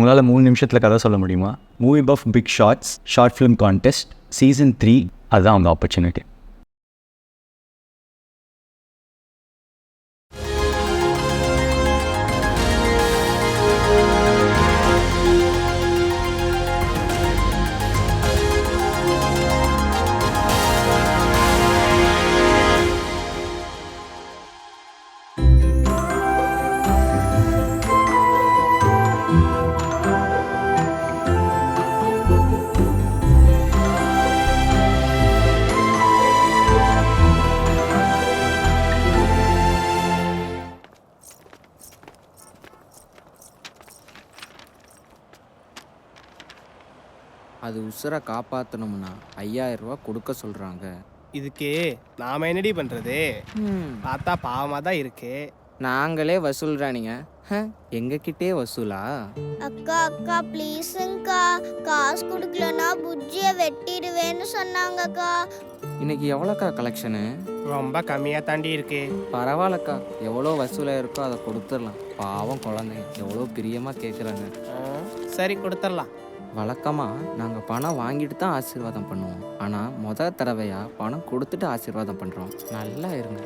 உங்களால் 3 நிமிஷத்தில் கதை சொல்ல முடியுமா? Movie buff big shorts short film contest season 3 அதுதான் அவங்க ஆப்பர்ச்சுனிட்டி. அது உசுரை காப்பாற்றணும்னா 5000 ரூபா கொடுக்க சொல்கிறாங்க. இதுக்கு நாம என்னடி பண்றது? பார்த்தா பாவமாக தான் இருக்கு. நாங்களே வசூல்றானிங்க, எங்ககிட்டே வசூலா? அக்கா அக்கா ப்ளீஸுங்கக்கா, காசு கொடுக்கலன்னா புஜ்ஜியை வெட்டிடுவேன்னு சொன்னாங்கக்கா. இன்னைக்கு எவ்வளோக்கா கலெக்ஷனு? ரொம்ப கம்மியாக தாண்டி இருக்கு. பரவாயில்லக்கா, எவ்வளோ வசூலாக இருக்கோ அதை கொடுத்துடலாம். பாவம் குழந்தைங்க எவ்வளோ பிரியமாக கேட்குறாங்க. சரி கொடுத்துடலாம். வழக்கமாக நாங்கள் பணம் வாங்கிட்டு தான் ஆசீர்வாதம் பண்ணுவோம். ஆனால் முதல் தடவையாக பணம் கொடுத்துட்டு ஆசீர்வாதம் பண்ணுறோம். நல்லா இருங்க.